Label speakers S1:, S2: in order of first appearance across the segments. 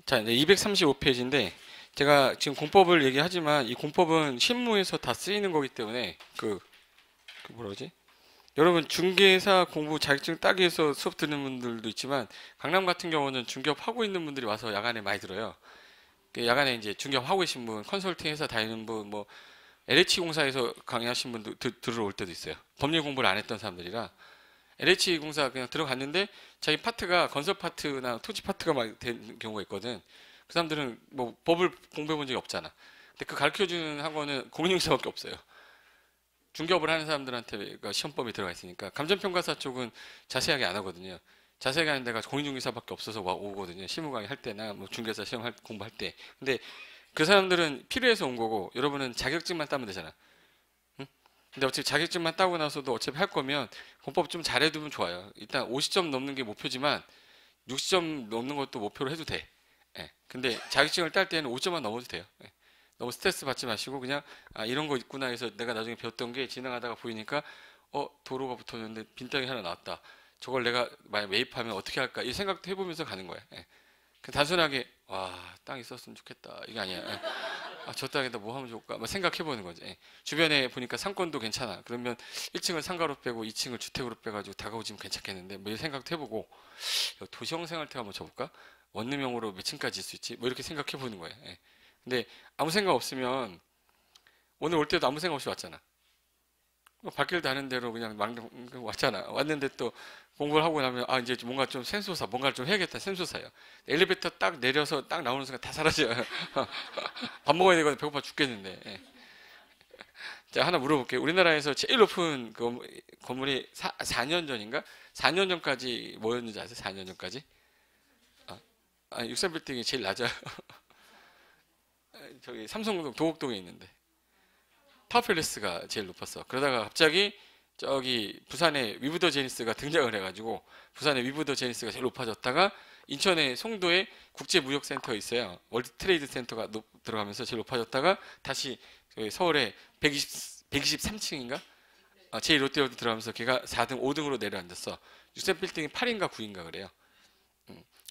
S1: 자, 이제 235페이지인데 제가 지금 공법을 얘기하지만 이 공법은 실무에서 다 쓰이는 거기 때문에 그 뭐라 그러지? 여러분 중개사 공부 자격증 따기 위해서 수업 듣는 분들도 있지만 강남 같은 경우는 중개업 하고 있는 분들이 와서 야간에 많이 들어요. 그 야간에 이제 중개업 하고 계신 분, 컨설팅 회사 다니는 분, 뭐 LH 공사에서 강의하신 분도 들어올 때도 있어요. 법률 공부를 안 했던 사람들이라 LH 공사 그냥 들어갔는데 자기 파트가 건설 파트나 토지 파트가 막 된 경우가 있거든. 그 사람들은 뭐 법을 공부해 본 적이 없잖아. 근데 그 가르쳐 주는 학원은 공인중개사밖에 없어요. 중개업을 하는 사람들한테 시험법이 들어가 있으니까 감정평가사 쪽은 자세하게 안 하거든요. 자세하게 하는 데가 공인중개사밖에 없어서 오거든요. 실무 강의 할 때나 뭐 중개사 시험 공부할 때. 근데 그 사람들은 필요해서 온 거고 여러분은 자격증만 따면 되잖아. 응? 근데 어차피 자격증만 따고 나서도 어차피 할 거면 공법 좀 잘해두면 좋아요. 일단 50점 넘는 게 목표지만 60점 넘는 것도 목표로 해도 돼. 예. 근데 자격증을 딸 때는 5점만 넘어도 돼요. 예. 너무 스트레스 받지 마시고 그냥 아 이런 거 있구나 해서 내가 나중에 배웠던 게 지나가다가 보이니까 도로가 붙었는데 빈땅이 하나 나왔다. 저걸 내가 만약 매입하면 어떻게 할까 이 생각도 해보면서 가는 거예요. 예. 그 단순하게 와 땅 있었으면 좋겠다 이게 아니야. 예. 아, 저 땅에다 뭐 하면 좋을까 막 생각해보는 거지. 예. 주변에 보니까 상권도 괜찮아. 그러면 1층을 상가로 빼고 2층을 주택으로 빼가지고 다가오지면 괜찮겠는데 뭐 이런 생각도 해보고 도시형 생활태 한번 줘볼까? 원룸형으로 몇 층까지 질 수 있지? 뭐 이렇게 생각해보는 거예요. 예. 근데 아무 생각 없으면 오늘 올 때도 아무 생각 없이 왔잖아. 뭐 발길 닿는 대로 그냥 왔잖아. 왔는데 또 공부를 하고 나면 아 이제 뭔가 좀 샘솟아 뭔가를 좀 해야겠다 샘솟아요. 엘리베이터 딱 내려서 딱 나오는 순간 다 사라져요. 밥 먹어야 되거든 배고파 죽겠는데. 예. 자 하나 물어볼게요. 우리나라에서 제일 높은 건물이 4년 전인가? 4년 전까지 뭐였는지 아세요? 4년 전까지? 아, 63빌딩이 제일 낮아요. 저기 삼성동 도곡동에 있는데 타워팰리스가 제일 높았어. 그러다가 갑자기 저기 부산에 위브더 제니스가 등장을 해가지고 부산의 위브더 제니스가 제일 높아졌다가 인천의 송도에 국제무역센터 있어요. 월드 트레이드 센터가 들어가면서 제일 높아졌다가 다시 서울에 123층인가? 아, 제일 롯데월드 들어가면서 걔가 4등, 5등으로 내려앉았어. 63빌딩이 8인가 9인가 그래요.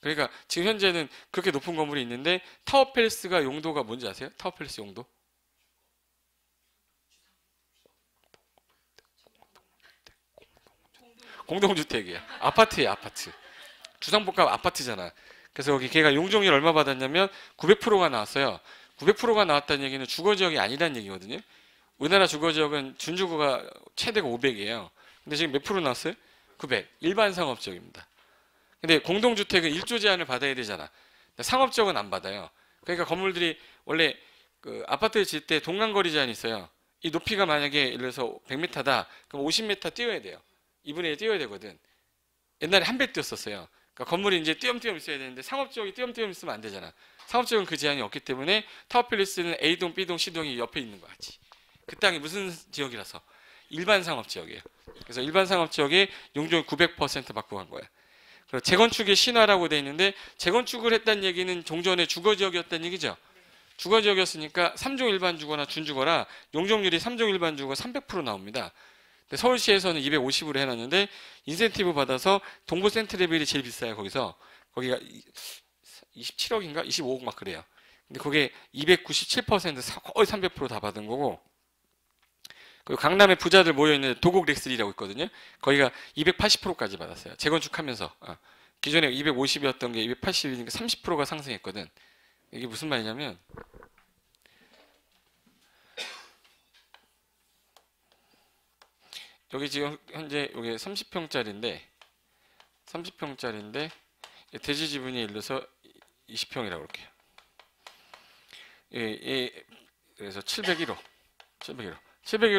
S1: 그러니까 지금 현재는 그렇게 높은 건물이 있는데 타워팰리스가 용도가 뭔지 아세요? 타워팰리스 용도? 공동주택이에요. 아파트예요, 아파트. 주상복합 아파트잖아. 그래서 여기 걔가 용적률 얼마 받았냐면 900%가 나왔어요. 900%가 나왔다는 얘기는 주거지역이 아니라는 얘기거든요. 우리나라 주거지역은 준주거가 최대가 500이에요. 근데 지금 몇 프로 나왔어요? 900. 일반 상업지역입니다. 근데 공동주택은 일조 제한을 받아야 되잖아. 상업지역은 안 받아요. 그러니까 건물들이 원래 그 아파트를 질 때 동간거리 제한이 있어요. 이 높이가 만약에 예를 들어서 100m다. 그럼 50m 뛰어야 돼요. 2분의 1 뛰어야 되거든. 옛날에 한 배 뛰었었어요. 그러니까 건물이 이제 띄엄띄엄 있어야 되는데 상업지역이 띄엄띄엄 있으면 안 되잖아. 상업지역은 그 제한이 없기 때문에 타워팰리스는 A동, B동, C동이 옆에 있는 거 같지. 그 땅이 무슨 지역이라서 일반 상업지역이에요. 그래서 일반 상업지역에 용적률 900% 받고 간 거야. 재건축의 신화라고 돼 있는데 재건축을 했다는 얘기는 종전에 주거지역이었다는 얘기죠. 주거지역이었으니까 3종 일반 주거나 준주거라 용적률이 3종 일반 주거 300% 나옵니다. 서울시에서는 250으로 해놨는데 인센티브 받아서 동부 센트레빌이 제일 비싸요. 거기가 27억인가 25억 막 그래요. 근데 그게 297% 거의 300%다 받은 거고 그리고 강남에 부자들 모여있는 도곡 렉스리라고 있거든요. 거기가 280%까지 받았어요. 재건축하면서 기존에 250이었던 게 280이니까 30%가 상승했거든. 이게 무슨 말이냐면 여기 지금 현재 여기 30평짜리인데 대지 지분이 예를 들어서 20평이라고 그럴게요. 그래서 701호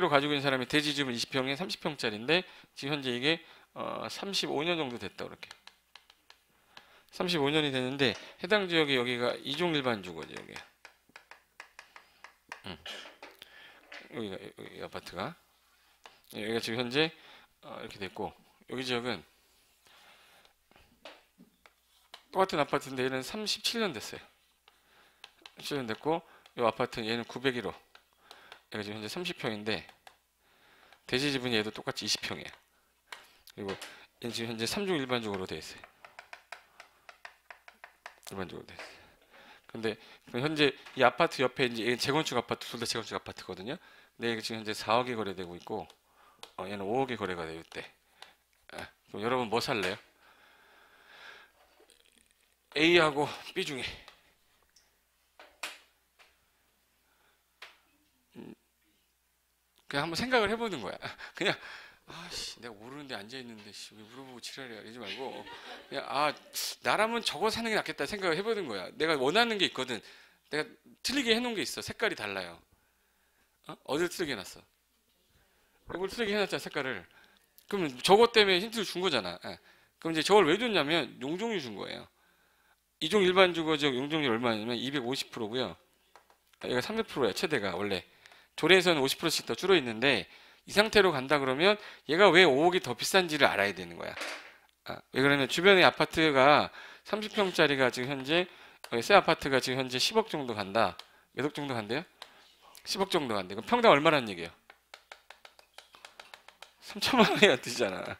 S1: 가지고 있는 사람이 대지 지분 20평에 30평짜리인데 지금 현재 이게 35년 정도 됐다 그렇게. 35년이 됐는데 해당 지역이 여기가 2종 일반 주거지 여기. 여기 아파트가 여기가 지금 현재 이렇게 됐고 여기 지역은 똑같은 아파트인데 얘는 37년 됐어요. 37년 됐고 이 아파트는 얘는 901호 얘가 지금 현재 30평인데 대지 지분이 얘도 똑같이 20평이에요. 그리고 얘는 지금 현재 3종 일반적으로 되어 있어요. 일반적으로 되어 있어요. 근데 현재 이 아파트 옆에 이제 재건축 아파트 둘 다 재건축 아파트거든요. 근데 이게 지금 현재 4억에 거래되고 있고 얘는 5억에 거래가 되고 있대. 그럼 여러분 뭐 살래요? A하고 B 중에 그냥 한번 생각을 해보는 거야. 그냥 아씨 내가 모르는데 앉아 있는데 왜 물어보고 지랄이야 이러지 말고 그냥 나라면 저거 사는 게 낫겠다 생각을 해보는 거야. 내가 원하는 게 있거든. 내가 틀리게 해놓은 게 있어. 색깔이 달라요. 어딜 틀리게 해놨어? 이걸 틀리게 해놨잖아 색깔을. 그러면 저것 때문에 힌트를 준 거잖아. 그럼 이제 저걸 왜 줬냐면 용적률 준 거예요. 이종 일반 주거지역 용적률 얼마냐면 250%고요. 얘가 300%야 최대가 원래. 조례에서는 50%씩 더 줄어 있는데 이 상태로 간다 그러면 얘가 왜 5억이 더 비싼지를 알아야 되는 거야. 왜 그러면 주변의 아파트가 30평짜리가 지금 현재 새 아파트가 지금 현재 10억 정도 간다. 몇 억 정도 간대요? 10억 정도 간대. 그럼 평당 얼마라는 얘기예요? 3천만 원이란 뜻이잖아.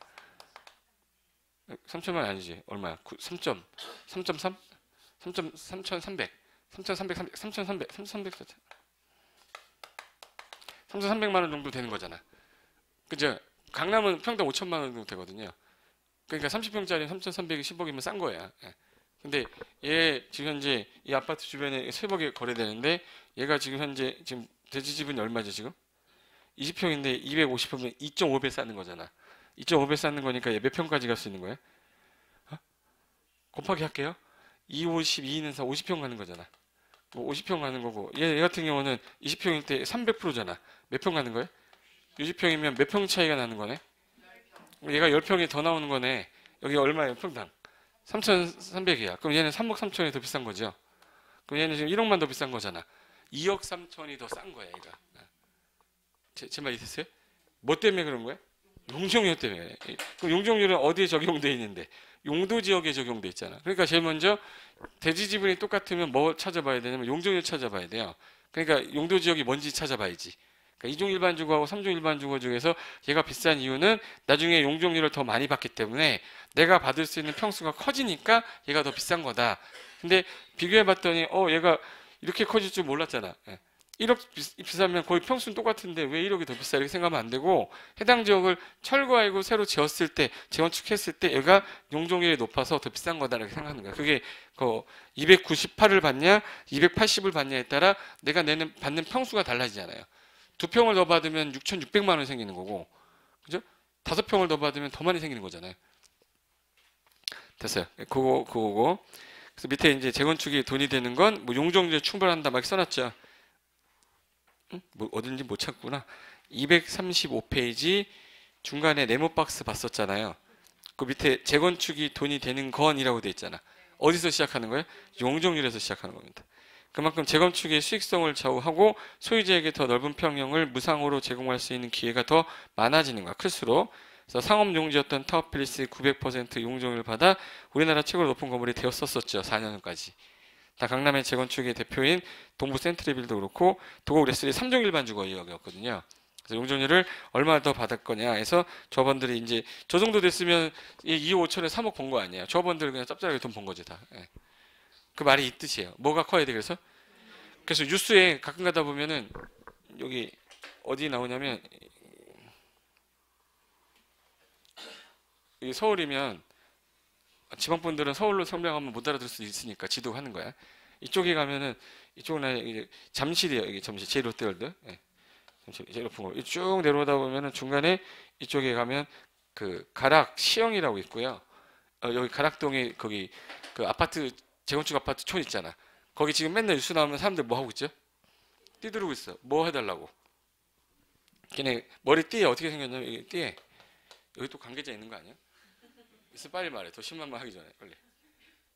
S1: 3천만 원 아니지. 얼마야? 3.3? 3,300. 3,300만 원 정도 되는 거잖아. 그죠? 강남은 평당 5천만 원 정도 되거든요. 그러니까 30평짜리 3,300이 10억이면 싼 거야. 근데 얘 지금 현재 이 아파트 주변에 3억에 거래되는데 얘가 지금 현재 지금 대지 지분이 얼마죠 지금? 20평인데 250평이면 2.5배 싸는 거잖아. 2.5배 싸는 거니까 얘 몇 평까지 갈 수 있는 거야? 곱하기 할게요. 2, 50, 2는 4, 50평 가는 거잖아. 뭐 50평 가는 거고 얘 같은 경우는 20평일 때 300%잖아. 몇 평 가는 거야? 60평이면 몇 평 차이가 나는 거네? 얘가 10평이 더 나오는 거네. 여기 얼마예요? 평당? 3,300이야. 그럼 얘는 3억 3천이 더 비싼 거죠. 그럼 얘는 지금 1억만 더 비싼 거잖아. 2억 3천이 더 싼 거야, 얘가. 제 말 이해됐어요? 뭐 때문에 그런 거야? 용적률 때문에 그래. 그럼 용적률은 어디에 적용돼 있는데? 용도 지역에 적용돼 있잖아. 그러니까 제일 먼저 대지 지분이 똑같으면 뭐 찾아봐야 되냐면 용적률 찾아봐야 돼요. 그러니까 용도 지역이 뭔지 찾아봐야지. 그러니까 2종 일반 주거하고 3종 일반 주거 중에서 얘가 비싼 이유는 나중에 용적률을 더 많이 받기 때문에 내가 받을 수 있는 평수가 커지니까 얘가 더 비싼 거다. 근데 비교해 봤더니 얘가 이렇게 커질 줄 몰랐잖아. 1억 비싸면 거의 평수는 똑같은데 왜 1억이 더 비싸 이렇게 생각하면 안 되고 해당 지역을 철거하고 새로 지었을 때 재건축했을 때 얘가 용적률이 높아서 더 비싼 거다 이렇게 생각하는 거야. 그게 298을 받냐 280을 받냐에 따라 내가 받는 평수가 달라지잖아요. 2평을 더 받으면 6,600만 원 생기는 거고 그죠? 5평을 더 받으면 더 많이 생기는 거잖아요. 됐어요. 그거고 그래서 밑에 이제 재건축이 돈이 되는 건 뭐 용적률에 충분한다 막 써놨죠. 뭐 어딘지 못 찾구나. 235페이지 중간에 네모 박스 봤었잖아요. 그 밑에 재건축이 돈이 되는 건이라고 돼 있잖아. 어디서 시작하는 거예요? 용적률에서 시작하는 겁니다. 그만큼 재건축의 수익성을 좌우하고 소유자에게 더 넓은 평형을 무상으로 제공할 수 있는 기회가 더 많아지는 거야. 클수록. 그래서 상업용지였던 타워필리스 900% 용적률을 받아 우리나라 최고로 높은 건물이 되었었죠. 4년까지. 다 강남의 재건축의 대표인 동부 센트리빌도 그렇고 도곡 레스리 3종 일반 주거지역이었거든요. 그래서 용적률을 얼마 더 받을 거냐 해서 조합원들이 이제 저 정도 됐으면 2억 5천에 3억 번 거 아니에요. 조합원들 그냥 짭짤하게 돈 번 거지 다. 그 말이 이 뜻이에요. 뭐가 커야 돼 그래서? 그래서 뉴스에 가끔 가다 보면은 여기 어디 나오냐면 여기 서울이면 지방분들은 서울로 설명하면 못 알아들을 수 있으니까 지도 하는 거야. 이쪽에 가면은 이쪽은 이제 잠실이에요. 이게 잠실 제일롯데월드. 잠실 제일 높은 거. 쭉 내려오다 보면은 중간에 이쪽에 가면 그 가락 시형이라고 있고요. 여기 가락동에 거기 그 아파트 재건축 아파트 촌 있잖아. 거기 지금 맨날 뉴스 나오면 사람들 뭐 하고 있죠? 뛰들고 있어. 뭐 해달라고. 걔네 머리띠에 어떻게 생겼냐면 이게 띠에 여기 또 관계자 있는 거 아니야? 있어 빨리 말해. 더 심한 말 하기 전에 빨리.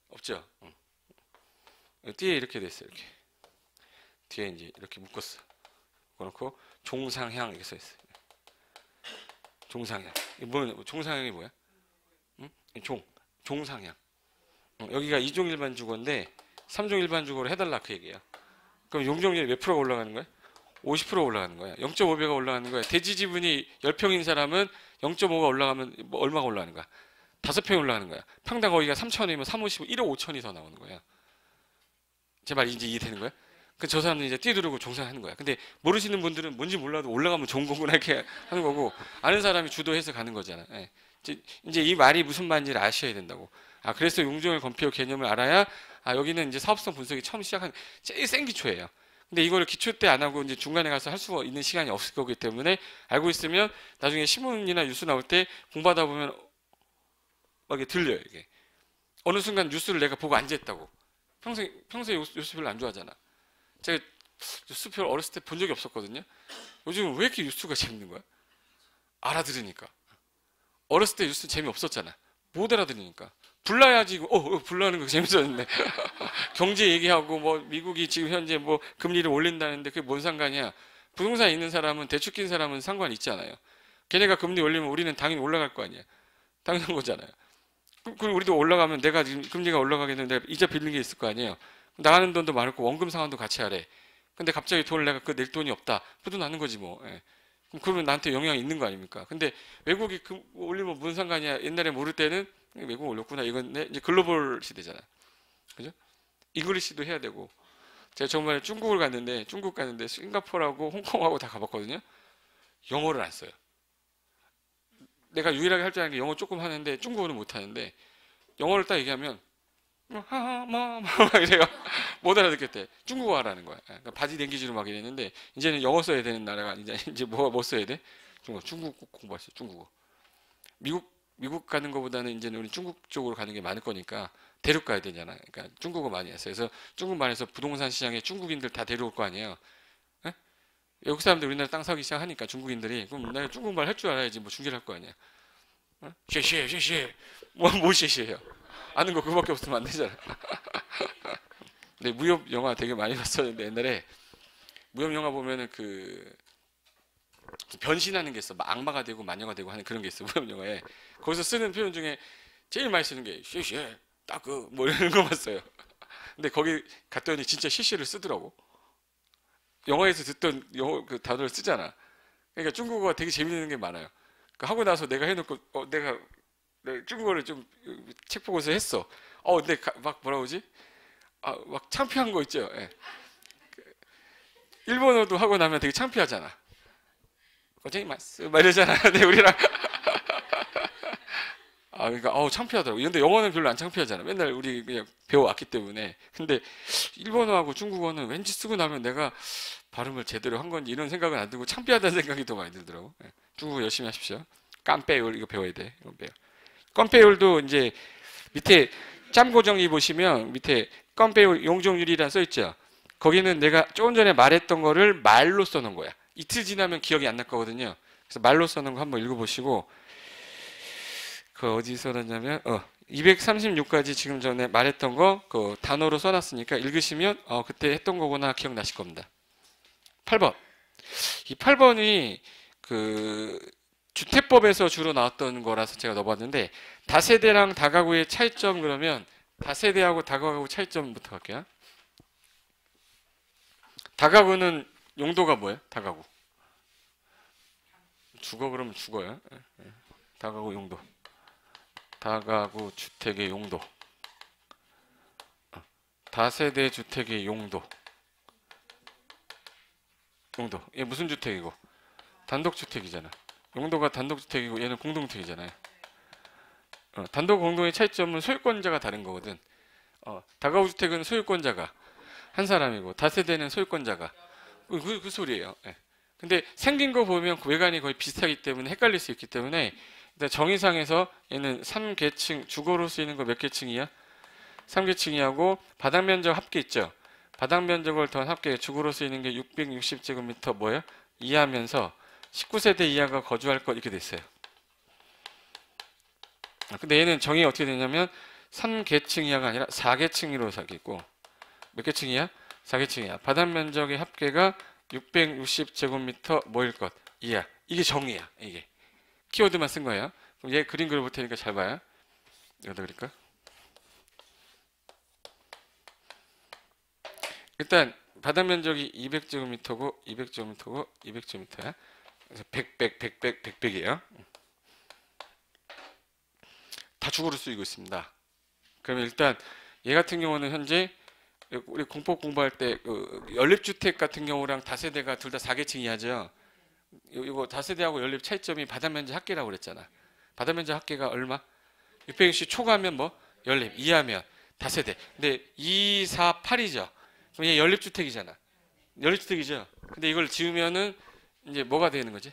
S1: 없죠? 응. 뒤에 이렇게 됐어 이렇게. 뒤에 이제 이렇게 묶었어. 그렇고 종상향 이렇게 써 있어. 종상향. 종상향이 뭐야? 응? 종상향. 여기가 2종 일반 주거인데 3종 일반 주거로 해달라 그 얘기야. 그럼 용적률이 몇 프로가 올라가는 거야? 50% 올라가는 거야. 0.5배가 올라가는 거야. 대지 지분이 10평인 사람은 0.5가 올라가면 뭐 얼마가 올라가는 거야? 5평이 올라가는 거야. 평당 거기가 3천이면 3, 50, 1억 5천이 더 나오는 거야. 제 말 이제 이해되는 거야? 그 저 사람들이 이제 뛰어들고 종사하는 거야. 근데 모르시는 분들은 뭔지 몰라도 올라가면 좋은 거구나 이렇게 하는 거고, 아는 사람이 주도해서 가는 거잖아. 예. 이제 이 말이 무슨 말인지를 아셔야 된다고. 아, 그래서 용종의 검표 개념을 알아야, 아, 여기는 이제 사업성 분석이 처음 시작한 제일 센 기초예요. 근데 이거를 기초 때 안 하고 이제 중간에 가서 할 수 있는 시간이 없을 거기 때문에 알고 있으면 나중에 신문이나 뉴스 나올 때 공부하다 보면 막 이게 들려요, 이게. 어느 순간 뉴스를 내가 보고 앉아있다고. 평소에 뉴스 별로 안 좋아하잖아. 제가 뉴스 별 어렸을 때 본 적이 없었거든요. 요즘 왜 이렇게 뉴스가 재밌는 거야? 알아들으니까. 어렸을 때 뉴스 재미없었잖아. 못 알아들으니까. 불나야지. 불나는 거 재밌었는데. 경제 얘기하고 뭐 미국이 지금 현재 뭐 금리를 올린다는데 그게 뭔 상관이야. 부동산에 있는 사람은, 대출 낀 사람은 상관이 있잖아요. 걔네가 금리 올리면 우리는 당연히 올라갈 거 아니야. 당연한 거잖아요. 그럼 우리도 올라가면, 내가 지금 금리가 올라가게 되면 내가 이자 빌린 게 있을 거 아니에요. 나가는 돈도 많고 원금 상환도 같이 하래. 근데 갑자기 돈을 내가 그 낼 돈이 없다. 그도 나는 거지 뭐. 예. 그러면 나한테 영향이 있는 거 아닙니까? 근데 외국이 올리면 무슨 상관이야. 옛날에 모를 때는 외국 올렸구나. 이건 이제 글로벌 시대잖아. 그죠? 잉글리시도 해야 되고. 제가 정말 중국 갔는데 싱가포르하고 홍콩하고 다 가봤거든요. 영어를 안 써요. 내가 유일하게 할 줄 아는 게 영어 조금 하는데 중국어는 못 하는데, 영어를 딱 얘기하면 이래요. 못 알아듣겠대. 중국어 하라는 거야. 그러니까 바지 랭귀지로 막 이랬는데, 이제는 영어 써야 되는 나라가 이제 뭐 써야 돼? 중국 꼭 공부하세요. 중국어. 미국 가는 것보다는 이제는 우리 중국 쪽으로 가는 게 많을 거니까 대륙 가야 되잖아. 그러니까 중국어 많이 했어요. 그래서 중국말해서 부동산 시장에 중국인들 다 데려올 거 아니에요. 예? 외국 사람들 우리나라 땅 사기 시작하니까 중국인들이, 그럼 나 중국말 할 줄 알아야지 뭐 중계를 할 거 아니야. 쉐쉐 뭐 쉐쉐예요. 아는 거 그거밖에 없으면 안 되잖아. 근데 무협 영화 되게 많이 봤었는데, 옛날에 무협 영화 보면은 그 변신하는 게 있어. 막 악마가 되고 마녀가 되고 하는 그런 게 있어, 무협 영화에. 거기서 쓰는 표현 중에 제일 많이 쓰는 게 쉐쉐 따그 뭐 이런 거만 써요. 근데 거기 갔더니 진짜 쉐쉐를 쓰더라고. 영화에서 듣던 영어 그 단어를 쓰잖아. 그러니까 중국어가 되게 재밌는 게 많아요. 그 하고 나서 내가 해놓고 내가 중국어를 좀 책 보고서 했어. 근데 막 뭐라 그러지? 막 창피한 거 있죠. 예. 일본어도 하고 나면 되게 창피하잖아. 고생이마스 막 이러잖아. 근데 우리랑 그러니까 창피하더라고. 근데 영어는 별로 안 창피하잖아. 맨날 우리 그냥 배워왔기 때문에. 근데 일본어하고 중국어는 왠지 쓰고 나면 내가 발음을 제대로 한 건지 이런 생각은 안 들고 창피하다는 생각이 더 많이 들더라고. 예. 중국어 열심히 하십시오. 깜빼올 이거 배워야 돼. 이거 배워. 깜빼올도 이제 밑에 짬고정리 보시면 밑에 껌배우 용적률이라 써 있죠. 거기는 내가 조금 전에 말했던 거를 말로 써놓은 거야. 이틀 지나면 기억이 안 날 거거든요. 그래서 말로 써놓은 거 한번 읽어보시고, 그 어디 써놨냐면 236까지 지금 전에 말했던 거 그 단어로 써놨으니까 읽으시면 그때 했던 거구나 기억나실 겁니다. 8번. 이 8번이 그 주택법에서 주로 나왔던 거라서 제가 넣어봤는데, 다세대랑 다가구의 차이점, 그러면 다세대하고 다가구 차이점부터 갈게요. 다가구는 용도가 뭐예요? 다가구. 주거 그러면 주거야. 다가구 용도. 다가구 주택의 용도. 다세대 주택의 용도. 용도. 얘 무슨 주택이고? 단독주택이잖아. 용도가 단독주택이고 얘는 공동주택이잖아요. 단독 공동의 차이점은 소유권자가 다른 거거든. 다가구 주택은 소유권자가 한 사람이고, 다세대는 소유권자가 그 소리예요. 예. 근데 생긴 거 보면 외관이 거의 비슷하기 때문에 헷갈릴 수 있기 때문에, 일단 정의상에서 얘는 3계층, 주거로 쓰이는 거 몇 계층이야? 3계층이하고 바닥 면적 합계 있죠. 바닥 면적을 더한 합계, 주거로 쓰이는 게 660제곱미터 뭐예요? 이하면서 19세대 이하가 거주할 것 이렇게 돼 있어요. 근데 얘는 정의가 어떻게 되냐면 3계층 이하가 아니라 4계층으로 사겠고, 몇 계층이야? 4계층이야. 바닥 면적의 합계가 660제곱미터 뭐일 것 이하. 이게 정의야. 이게 키워드만 쓴 거예요. 그럼 얘 그림 그려볼 테니까 잘 봐요. 여기다 그릴까? 일단 바닥 면적이 200제곱미터고 200제곱미터고 200제곱미터야. 그래서 100이에요. 다 주거로 쓰이고 있습니다. 그러면 일단 얘 같은 경우는 현재 우리 공법 공부할 때 연립주택 같은 경우랑 다세대가 둘 다 4계층 이하죠. 이거 다세대하고 연립 차이점이 바닥면적 합계라고 그랬잖아. 바닥면적 합계가 얼마? 660 초과하면 뭐? 연립, 이하면 다세대. 근데 2, 4, 8이죠. 그럼 얘 연립주택이잖아. 연립주택이죠. 근데 이걸 지으면은 이제 뭐가 되는 거지?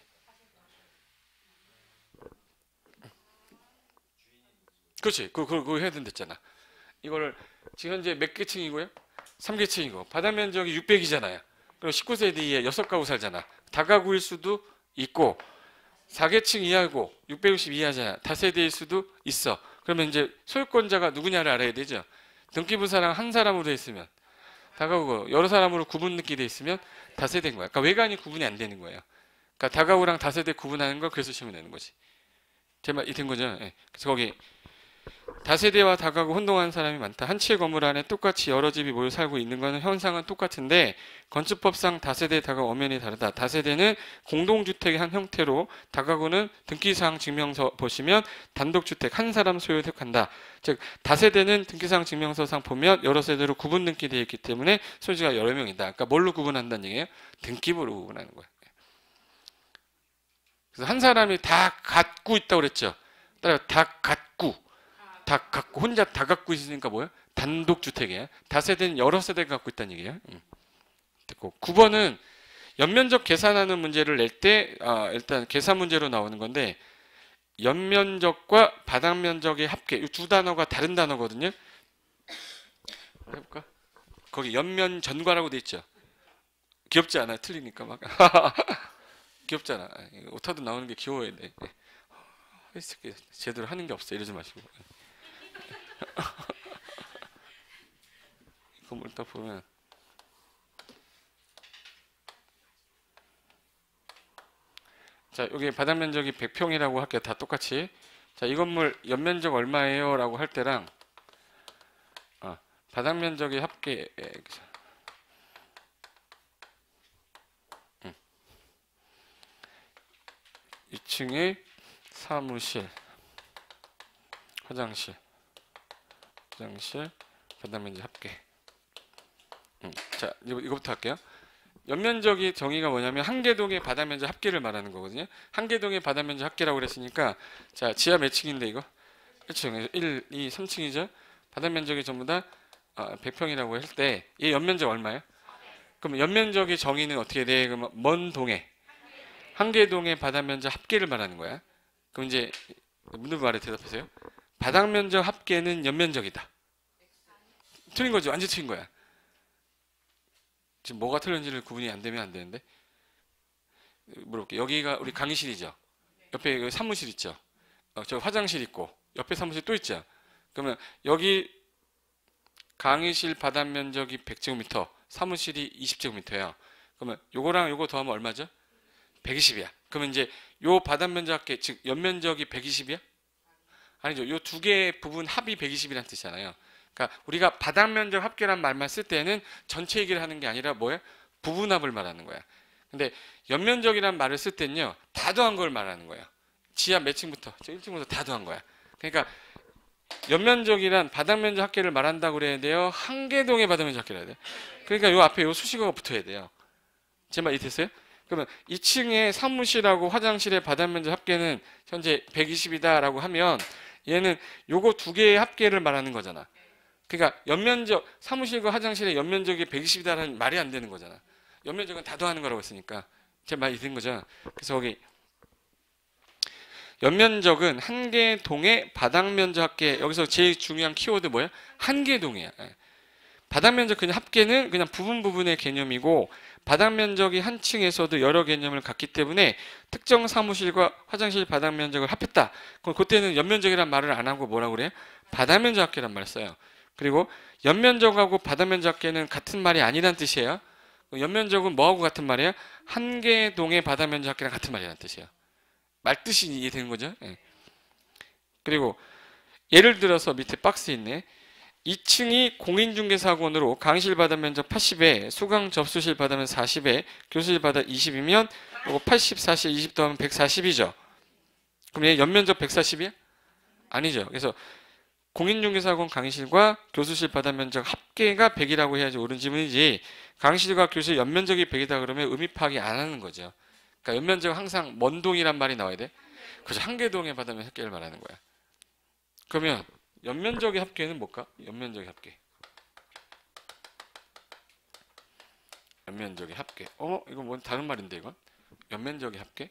S1: 그렇지. 그거 해야 된댔잖아. 이거를 지금 현재 몇 개층이고요? 3계층이고 바닥 면적이 600이잖아요. 그리고 19세대 이에 6가구 살잖아. 다가구일 수도 있고 4계층 이하고 660 이하잖아. 다세대일 수도 있어. 그러면 이제 소유권자가 누구냐를 알아야 되죠. 등기부사랑 한 사람으로 돼 있으면 다가구고 여러 사람으로 구분 넣기 돼 있으면 다세대인 거야. 그러니까 외관이 구분이 안 되는 거예요. 그러니까 다가구랑 다세대 구분하는 걸 그래서 시험에 내는 거지. 제 말이 된 거죠. 예. 그래서 거기 다세대와 다가구 혼동하는 사람이 많다. 한 채 건물 안에 똑같이 여러 집이 모여 살고 있는 것은 현상은 똑같은데 건축법상 다세대, 다가구 엄연히 다르다. 다세대는 공동주택의 한 형태로 다가구는 등기사항 증명서 보시면 단독주택 한 사람 소유에 속한다. 즉 다세대는 등기사항 증명서상 보면 여러 세대로 구분 등기되어 있기 때문에 소유주가 여러 명이다. 그러니까 뭘로 구분한다는 얘기예요? 등기부로 구분하는 거예요. 그래서 한 사람이 다 갖고 있다고 그랬죠. 따라 다 갖고 혼자 다 갖고 있으니까 뭐야? 단독주택이야. 다세대는 여러 세대가 갖고 있다는 얘기야. 됐고 9번은 연면적 계산하는 문제를 낼 때 일단 계산 문제로 나오는 건데 연면적과 바닥면적의 합계 이 두 단어가 다른 단어거든요. 해볼까? 거기 연면전과라고 돼 있죠. 귀엽지 않아요? 틀리니까 막 귀엽잖아. 오타도 나오는 게 귀여워야 돼. 제대로 하는 게 없어. 이러지 마시고. 건물 딱 보면 자 여기 바닥 면적이 100평이라고 할게요. 다 똑같이. 자 이 건물 연면적 얼마예요? 라고 할 때랑 바닥 면적의 합계 2층에 사무실 화장실 바닥 면적 합계. 자 이거부터 할게요. 연면적이 정의가 뭐냐면 한 개동의 바닥 면적 합계를 말하는 거거든요. 한 개동의 바닥 면적 합계라고 그랬으니까 자 지하 몇 층인데 이거 1층 1, 2, 3층이죠. 바닥 면적이 전부 다 100평이라고 할 때 이 연면적 얼마예요? 그럼 연면적의 정의는 어떻게 돼? 그러면 먼 동에 한 개동의 바닥 면적 합계를 말하는 거야. 그럼 이제 묻는 말에 대답하세요. 바닥 면적 합계는 연면적이다. 틀린 거지. 완전 틀린 거야. 지금 뭐가 틀렸는지를 구분이 안 되면 안 되는데 물어볼게. 여기가 우리 강의실이죠. 옆에 여기 사무실 있죠. 저 화장실 있고 옆에 사무실 또 있죠. 그러면 여기 강의실 바닥 면적이 100제곱미터, 사무실이 20제곱미터예요. 그러면 요거랑 요거 더하면 얼마죠? 120이야. 그러면 이제 요 바닥 면적 합계 즉 연면적이 120이야? 아니죠. 요 두 개의 부분 합이 120이라는 뜻이잖아요. 그러니까 우리가 바닥 면적 합계란 말만 쓸 때는 전체 얘기를 하는 게 아니라 뭐야? 부분합을 말하는 거야. 근데 연면적이란 말을 쓸 때는요. 다 더한 걸 말하는 거예요. 지하 몇 층부터? 저 1층부터 다 더한 거야. 그러니까 연면적이란 바닥 면적 합계를 말한다고 그래야 돼요. 한 개동의 바닥 면적 합계를 해야 돼. 그러니까 요 앞에 요 수식어가 붙어야 돼요. 제 말 이해됐어요? 그러면 2층에 사무실하고 화장실의 바닥 면적 합계는 현재 120이다라고 하면 얘는 요거 두 개의 합계를 말하는 거잖아. 그러니까 연면적 사무실과 화장실의 연면적이 120이다라는 말이 안 되는 거잖아. 연면적은 다 더하는 거라고 했으니까 제 말이 된 거죠. 그래서 거기 연면적은 한 개 동의 바닥 면적 합계. 여기서 제일 중요한 키워드 뭐야? 한 개 동이야. 바닥 면적 그냥 합계는 그냥 부분의 개념이고 바닥 면적이 한 층에서도 여러 개념을 갖기 때문에 특정 사무실과 화장실 바닥 면적을 합했다. 그럼 그때는 연면적이란 말을 안 하고 뭐라고 그래요? 바닥 면적 합계란 말을 써요. 그리고 연면적하고 바닥 면적 합계는 같은 말이 아니란 뜻이에요. 연면적은 뭐하고 같은 말이에요? 한 개 동의 바닥 면적 합계랑 같은 말이라는 뜻이에요. 말뜻이 이해되는 거죠? 예. 그리고 예를 들어서 밑에 박스 있네. 2층이 공인중개사학원으로 강의실 바닥 면적 80에 수강 접수실 바닥 면적 40에 교수실 바닥 20이면 이거 80, 40, 20 더하면 140이죠. 그럼 얘 연면적 140이야? 아니죠. 그래서 공인중개사학원 강의실과 교수실 바닥 면적 합계가 100이라고 해야지 옳은 지문이지 강시들과 교실 연면적이 100이다 그러면 의미 파악이 안 하는 거죠. 그러니까 연면적 항상 먼 동이란 말이 나와야 돼. 그래서 한 개 동에 받으면 합계를 말하는 거야. 그러면 연면적의 합계는 뭘까? 연면적의 합계. 연면적의 합계. 이거 뭐 다른 말인데 이건? 연면적의 합계?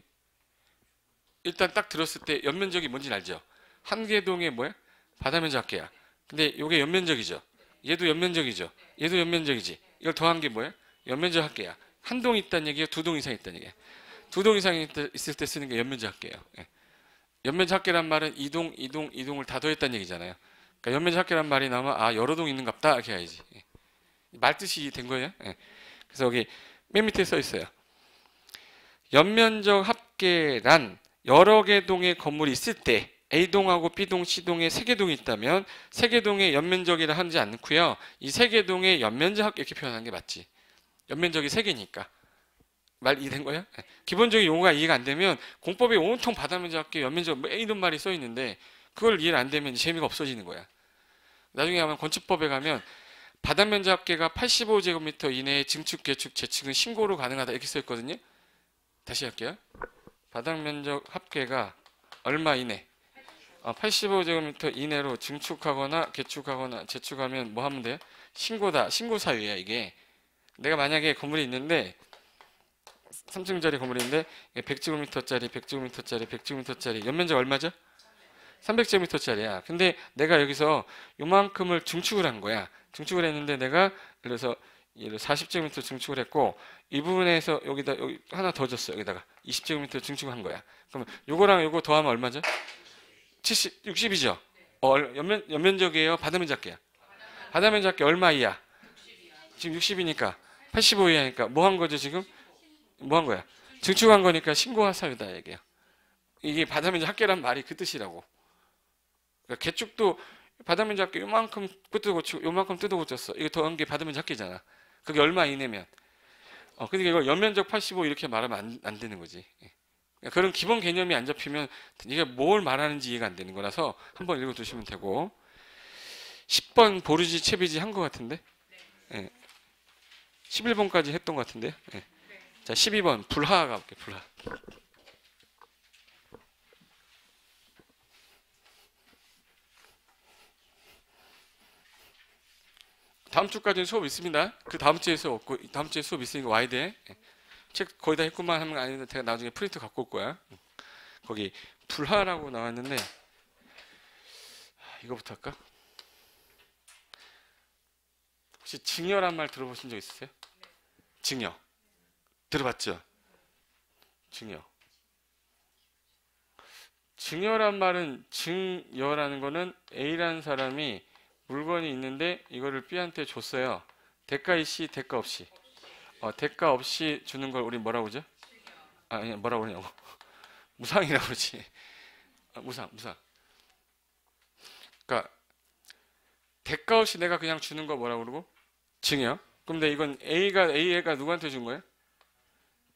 S1: 일단 딱 들었을 때 연면적이 뭔지 알죠? 한 개 동에 뭐야? 바다면적 합계야. 근데 이게 연면적이죠. 얘도 연면적이죠. 얘도 연면적이지. 이걸 더한 게 뭐야? 연면적 합계야. 한 동 있다는 얘기야? 두 동 이상 있다는 얘기야? 두 동 이상 있을 때 쓰는 게 연면적 합계예요. 예. 연면적 합계란 말은 이동, 이동, 이동을 다 더했다는 얘기잖아요. 그러니까 연면적 합계란 말이 나오면 여러 동 있는갑다 이렇게 해야지. 예. 말뜻이 된 거예요. 예. 그래서 여기 맨 밑에 써 있어요. 연면적 합계란 여러 개 동의 건물이 있을 때 A동하고 B동, C동에 세 개 동이 있다면 세 개 동의 연면적이라 하지 않고요. 이 세 개 동의 연면적 합계 이렇게 표현하는 게 맞지. 연면적이 세 개니까. 말 이해된 거예요? 네. 기본적인 용어가 이해가 안 되면 공법에 온통 바다면적 합계, 연면적 뭐 이런 말이 써 있는데 그걸 이해가 안 되면 재미가 없어지는 거야. 나중에 가면 건축법에 가면 바다면적 합계가 85제곱미터 이내의 증축, 개축, 재축은 신고로 가능하다 이렇게 써 있거든요. 다시 할게요. 바닥면적 합계가 얼마 이내? 85제곱미터 이내로 증축하거나 개축하거나 재축하면 뭐 하면 돼요? 신고다. 신고 사유야 이게. 내가 만약에 건물이 있는데 3층짜리 건물인데 100제곱미터짜리, 100제곱미터짜리, 100제곱미터짜리 연면적 얼마죠? 300제곱미터짜리야. 근데 내가 여기서 요만큼을 증축을 한 거야. 증축을 했는데 내가 예를 들어서 40제곱미터 증축을 했고 이 부분에서 여기 하나 더 줬어. 여기다가 20제곱미터 증축을 한 거야. 그러면 요거랑 요거 더하면 얼마죠? 70, 60이죠? 연면적이에요? 바다면적 합계야? 바다면적 합계 얼마 이하? 지금 60이니까 85 이하니까 뭐 한 거죠 지금? 뭐 한 거야? 증축한 거니까 신고할 사유다 얘기야. 이게 바다면적 합계란 말이 그 뜻이라고. 그러니까 개축도 바다면적 합계 요만큼 뜯어 고치고 요만큼 뜯어 고쳤어. 이거 더한 게 바다면적 합계잖아. 그게 얼마 이내면. 그러니까 이거 연면적 85 이렇게 말하면 안 되는 거지. 그러니까 그런 기본 개념이 안 잡히면 이게 뭘 말하는지 이해가 안 되는 거라서 한번 읽어두시면 되고 10번 보르지 채비지 한 것 같은데 예. 11번까지 했던 것 같은데 예. 자 12번 불하 가볼게. 불하. 다음 주까지는 수업 있습니다. 그 다음 주에 수업 없고 다음 주에 수업 있으니까 와야 돼. 예. 책 거의 다 했구만 하면 아닌데 제가 나중에 프린트 갖고 올 거야. 거기 불하라고 나왔는데 이거부터 할까? 혹시 증여란 말 들어보신 적 있으세요? 증여 들어봤죠? 증여. 증여란 말은 증여라는 거는 A라는 사람이 물건이 있는데 이거를 B한테 줬어요. 대가 있이 대가 없이. 대가 없이 주는 걸 우리 뭐라고 그러죠? 아니 뭐라고 그러냐고. 무상이라고 그러지. 무상. 그러니까 대가 없이 내가 그냥 주는 거 뭐라고 그러고? 증여. 근데 이건 A가 누구한테 준 거예요?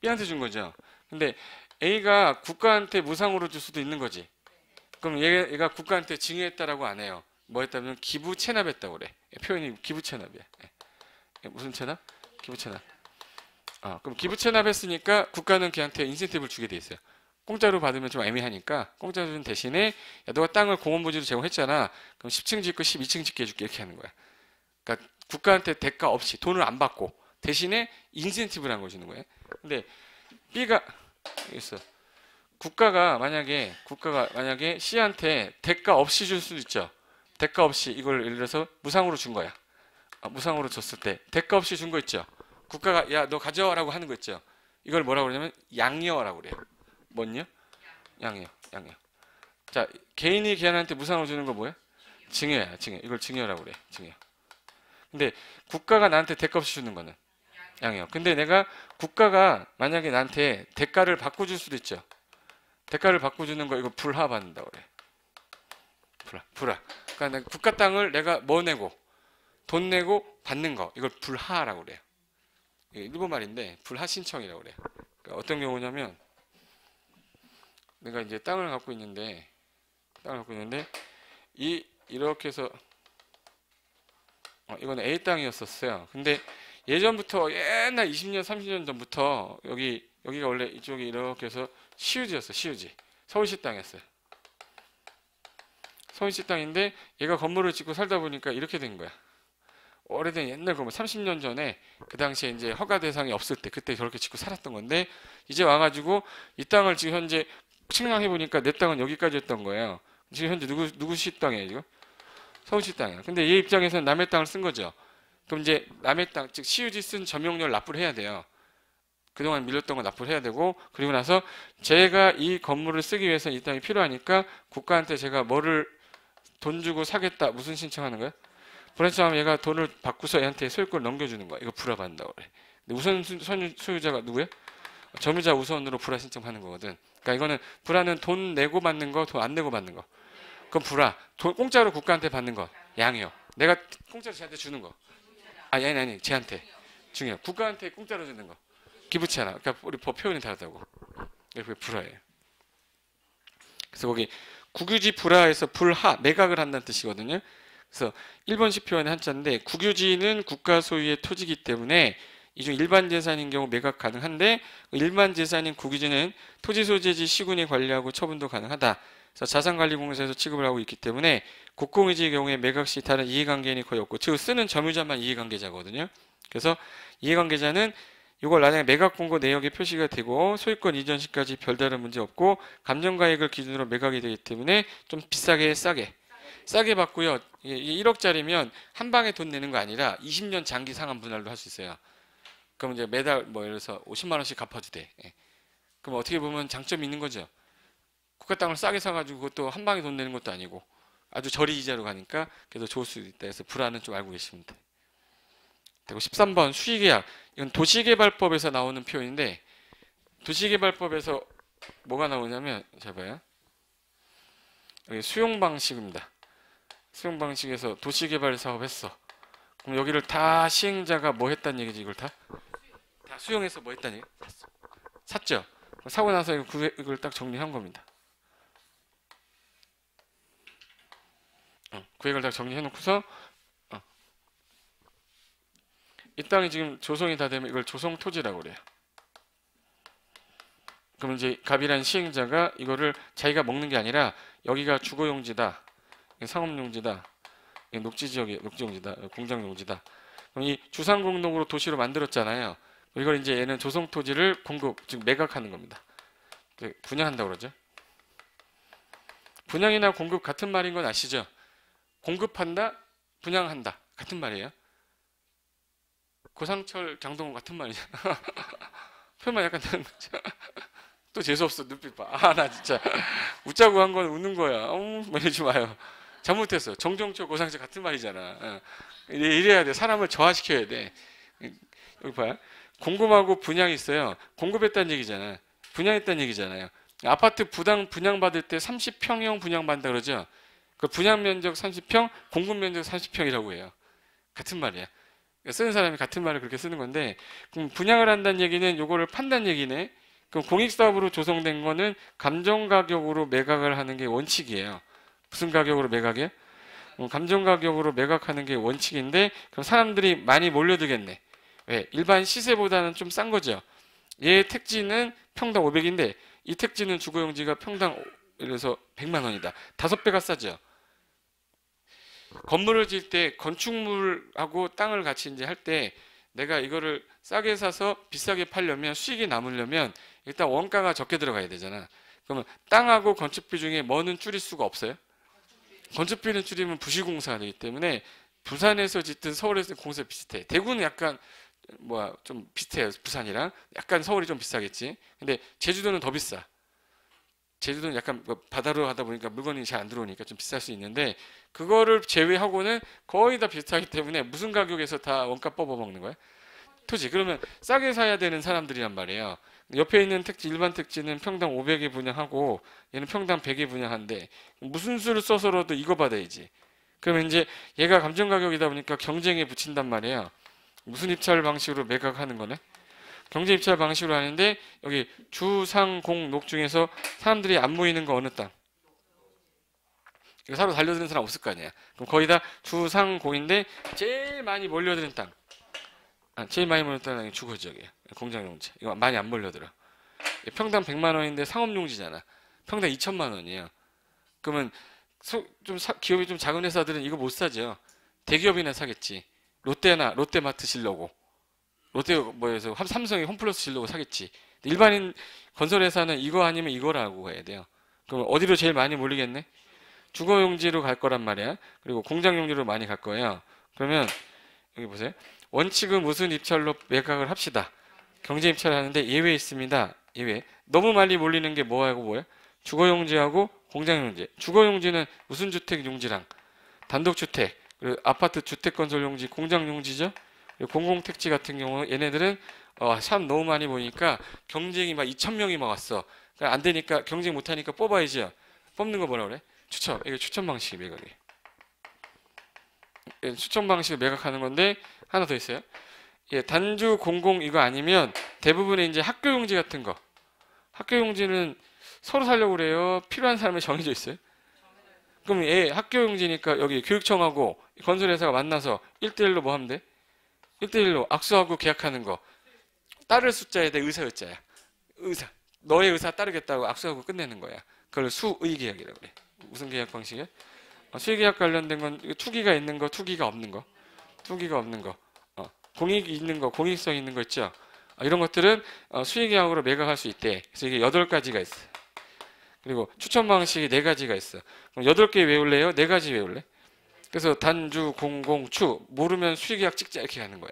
S1: B한테 준 거죠. 근데 A가 국가한테 무상으로 줄 수도 있는 거지. 그럼 얘가 국가한테 증여했다라고 안 해요. 뭐 했다면 기부 체납했다고 그래. 표현이 기부 체납이야. 무슨 체납? 기부 체납. 그럼 기부 체납했으니까 국가는 걔한테 인센티브를 주게 돼 있어요. 공짜로 받으면 좀 애매하니까 공짜로 주는 대신에 야, 너가 땅을 공원부지로 제공했잖아. 그럼 10층 짓고 12층 짓게 해줄게 이렇게 하는 거야. 그러니까 국가한테 대가 없이 돈을 안 받고 대신에 인센티브를 한 거 주는 거예요. 근데 B가 있어. 국가가 만약에 C한테 대가 없이 줄 수도 있죠. 대가 없이 이걸 예를 들어서 무상으로 준 거야. 무상으로 줬을 때 대가 없이 준 거 있죠. 국가가 야 너 가져라고 하는 거 있죠. 이걸 뭐라고 그러냐면 양여라고 그래요. 뭔요? 양여. 자 개인이 걔한테 무상으로 주는 거 뭐야? 증여야. 증여. 이걸 증여라고 그래. 증여. 근데 국가가 나한테 대가 없이 주는 거는 양여. 근데 내가 국가가 만약에 나한테 대가를 바꿔줄 수도 있죠. 대가를 바꿔주는 거 이거 불하 받는다고 그래. 불하. 그러니까 내가 국가 땅을 내가 뭐 내고 돈 내고 받는 거 이걸 불하라고 그래요. 일본 말인데 불하 신청이라고 그래요. 그러니까 어떤 경우냐면 내가 이제 땅을 갖고 있는데 이렇게 해서 이거는 A 땅이었었어요. 근데 예전부터 옛날 20년, 30년 전부터 여기가 원래 이쪽이 이렇게 해서 시우지였어. 시우지. 서울시 땅이었어요. 서울시 땅인데 얘가 건물을 짓고 살다 보니까 이렇게 된 거야. 오래된 옛날 건물 30년 전에 그 당시에 이제 허가 대상이 없을 때 그때 저렇게 짓고 살았던 건데 이제 와가지고 이 땅을 지금 현재 측량해 보니까 내 땅은 여기까지였던 거예요. 지금 현재 누구 시 땅이에요 지금? 서울시 땅이야. 근데 얘 입장에서는 남의 땅을 쓴 거죠. 그럼 이제 남의 땅, 즉 시유지 쓴 점용료를 납부를 해야 돼요. 그동안 밀렸던 거 납부를 해야 되고 그리고 나서 제가 이 건물을 쓰기 위해서 이 땅이 필요하니까 국가한테 제가 뭐를 돈 주고 사겠다 무슨 신청하는 거야? 불화 신청하면 얘가 돈을 받고서 얘한테 소유권을 넘겨주는 거야. 이거 불화 받는다고 그래. 근데 우선 소유자가 누구야? 점유자 우선으로 불화 신청하는 거거든. 그러니까 이거는 불화는 돈 내고 받는 거, 돈 안 내고 받는 거. 그럼 불화. 돈 공짜로 국가한테 받는 거. 양이요. 내가 공짜로 쟤한테 주는 거. 아니. 쟤한테. 중요해. 국가한테 공짜로 주는 거. 기부치 않아. 그러니까 우리 법 표현이 다르다고. 그게 불화예요. 그래서 거기 국유지 불화에서 불하, 매각을 한다는 뜻이거든요. 그래서 1번식 표현의 한자인데 국유지는 국가 소유의 토지이기 때문에 이 중 일반 재산인 경우 매각 가능한데 일반 재산인 국유지는 토지 소재지 시군이 관리하고 처분도 가능하다. 그래서 자산관리공사에서 취급을 하고 있기 때문에 국공유지의 경우에 매각 시 다른 이해관계인이 거의 없고 즉 쓰는 점유자만 이해관계자거든요. 그래서 이해관계자는 이걸 나중에 매각 공고 내역에 표시가 되고 소유권 이전 시까지 별다른 문제 없고 감정가액을 기준으로 매각이 되기 때문에 좀 비싸게 싸게 받고요. 이게 1억짜리면 한 방에 돈 내는 거 아니라 20년 장기 상환 분할도 할 수 있어요. 그럼 이제 매달 뭐 예를 들어서 50만 원씩 갚아도 돼. 그럼 어떻게 보면 장점이 있는 거죠. 국가 땅을 싸게 사가지고 그것도 한 방에 돈 내는 것도 아니고 아주 저리 이자로 가니까 그래서 좋을 수도 있다. 그래서 불안은 좀 알고 계시면 돼. 그리고 13번 수의계약. 이건 도시개발법에서 나오는 표현인데 도시개발법에서 뭐가 나오냐면 잘 봐요. 여기 수용방식입니다. 수용방식에서 도시개발 사업 했어. 그럼 여기를 다 시행자가 뭐 했다는 얘기지 이걸 다 수용해서 뭐 했다는 얘기? 샀죠. 사고 나서 이걸 딱 정리한 겁니다. 구획을 딱 정리해 놓고서 이 땅이 지금 조성이 다 되면 이걸 조성 토지라고 그래요. 그럼 이제 갑이라는 시행자가 이거를 자기가 먹는 게 아니라 여기가 주거용지다, 상업용지다, 녹지지역이 녹지용지다, 공장용지다. 그럼 이 주상공동으로 도시로 만들었잖아요. 이걸 이제 얘는 조성 토지를 공급, 즉 매각하는 겁니다. 분양한다고 그러죠. 분양이나 공급 같은 말인 건 아시죠? 공급한다, 분양한다 같은 말이에요. 고상철, 장동건 같은 말이죠. 표현만 약간 다른 거죠. 또 재수없어 눈빛 봐. 나 진짜 웃자고 한 건 웃는 거야. 이러지 마요. 잘못했어. 정종철, 고상철 같은 말이잖아. 이래야 돼. 사람을 저하시켜야 돼. 여기 봐요. 공급하고 분양이 있어요. 공급했다는 얘기잖아. 분양했다는 얘기잖아요. 아파트 분양 받을 때 30평형 분양 받는다 그러죠. 그 분양 면적 30평, 공급 면적 30평이라고 해요. 같은 말이야. 쓰는 사람이 같은 말을 그렇게 쓰는 건데, 그럼 분양을 한다는 얘기는 요거를 판다는 얘기네. 그럼 공익사업으로 조성된 거는 감정가격으로 매각을 하는 게 원칙이에요. 무슨 가격으로 매각해? 감정가격으로 매각하는 게 원칙인데, 그럼 사람들이 많이 몰려들겠네. 왜? 일반 시세보다는 좀 싼 거죠. 얘 택지는 평당 500인데, 이 택지는 주거용지가 평당 예를 들어서 100만 원이다. 5배가 싸죠. 건물을 지을 때 건축물하고 땅을 같이 이제 할 때 내가 이거를 싸게 사서 비싸게 팔려면 수익이 남으려면 일단 원가가 적게 들어가야 되잖아. 그러면 땅하고 건축비 중에 뭐는 줄일 수가 없어요? 건축비는 줄이면 부실공사가 되기 때문에 부산에서 짓든 서울에서 짓든 공사 비슷해. 대구는 약간 좀 비슷해요. 부산이랑 약간 서울이 좀 비싸겠지. 근데 제주도는 더 비싸. 제주도는 약간 바다로 하다 보니까 물건이 잘 안 들어오니까 좀 비쌀 수 있는데 그거를 제외하고는 거의 다 비슷하기 때문에 무슨 가격에서 다 원가 뽑아 먹는 거야? 토지. 그러면 싸게 사야 되는 사람들이란 말이에요. 옆에 있는 택지, 일반 택지는 평당 500에 분양하고 얘는 평당 100에 분양한데 무슨 수를 써서라도 이거 받아야지. 그러면 이제 얘가 감정가격이다 보니까 경쟁에 붙인단 말이에요. 무슨 입찰 방식으로 매각하는 거네? 경제 입찰 방식으로 하는데 여기 주, 상, 공, 녹 중에서 사람들이 안 모이는 거 어느 땅? 이거 사러 달려드는 사람 없을 거 아니야. 그럼 거의 다 주상공인데 제일 많이 몰려드는 땅. 제일 많이 몰려드는 땅이 주거지역이에요. 공장용지. 이거 많이 안 몰려들어. 평당 100만 원인데 상업용지잖아. 평당 2천만 원이에요. 그러면 기업이 좀 작은 회사들은 이거 못 사죠. 대기업이나 사겠지. 롯데마트 지려고. 롯데에서 삼성이 홈플러스 지려고 사겠지. 일반인 건설회사는 이거 아니면 이거라고 해야 돼요. 그럼 어디로 제일 많이 몰리겠네? 주거용지로 갈 거란 말이야. 그리고 공장용지로 많이 갈 거예요. 그러면 여기 보세요. 원칙은 무슨 입찰로 매각을 합시다. 경제 입찰을 하는데 예외 있습니다. 예외. 너무 많이 몰리는 게 뭐하고 뭐야? 주거용지하고 공장용지. 주거용지는 무슨 주택 용지랑 단독주택, 그리고 아파트 주택건설용지, 공장용지죠. 그리고 공공택지 같은 경우 얘네들은 참 너무 많이 보니까 경쟁이 막 2,000명이 막 왔어. 그러니까 안 되니까 경쟁 못 하니까 뽑아야죠. 뽑는 거 뭐라 그래? 추첨. 이게 추첨 방식 매각이. 추첨 방식을 매각하는 건데 하나 더 있어요. 예, 단주 공공 이거 아니면 대부분의 이제 학교용지 같은 거. 학교용지는 서로 살려고 그래요. 필요한 사람이 정해져 있어요. 그럼 학교용지니까 여기 교육청하고 건설회사가 만나서 1대1로 뭐 하면 돼? 1대1로 악수하고 계약하는 거. 따를 숫자에 대해 의사 의자야. 의사. 너의 의사 따르겠다고 악수하고 끝내는 거야. 그걸 수의계약이라고 그래. 무슨 계약 방식이야? 수의계약 관련된 건 투기가 있는 거, 투기가 없는 거. 투기가 없는 거. 공익이 있는 거, 공익성 있는 거 있죠? 이런 것들은 수의계약으로 매각할 수 있대. 그래서 이게 8가지가 있어. 그리고 추천 방식이 4가지가 있어. 그럼 8개 외울래요? 4가지 외울래? 그래서 단주, 공공, 추 모르면 수의계약 찍자 이렇게 하는 거야.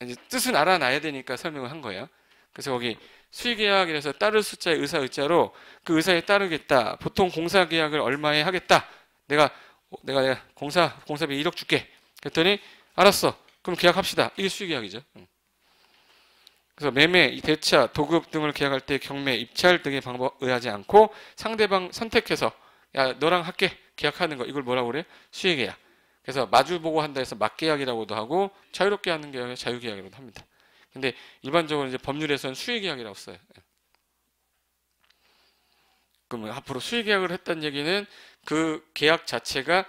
S1: 이제 뜻은 알아놔야 되니까 설명을 한 거예요. 그래서 거기 수의계약이라서 따를 숫자의 의사 의자로 그 의사에 따르겠다. 보통 공사계약을 얼마에 하겠다. 내가 공사비 1억 줄게. 그랬더니 알았어. 그럼 계약합시다. 이게 수의계약이죠. 그래서 매매, 대차, 도급 등을 계약할 때 경매, 입찰 등의 방법에 의하지 않고 상대방 선택해서 야 너랑 할게 계약하는 거 이걸 뭐라고 그래? 수의계약. 그래서 마주보고 한다 해서 맞계약이라고도 하고 자유롭게 하는 계약을 자유계약이라고도 합니다. 근데 일반적으로 이제 법률에서는 수의계약이라고 써요. 그러면 앞으로 수의계약을 했다는 얘기는 그 계약 자체가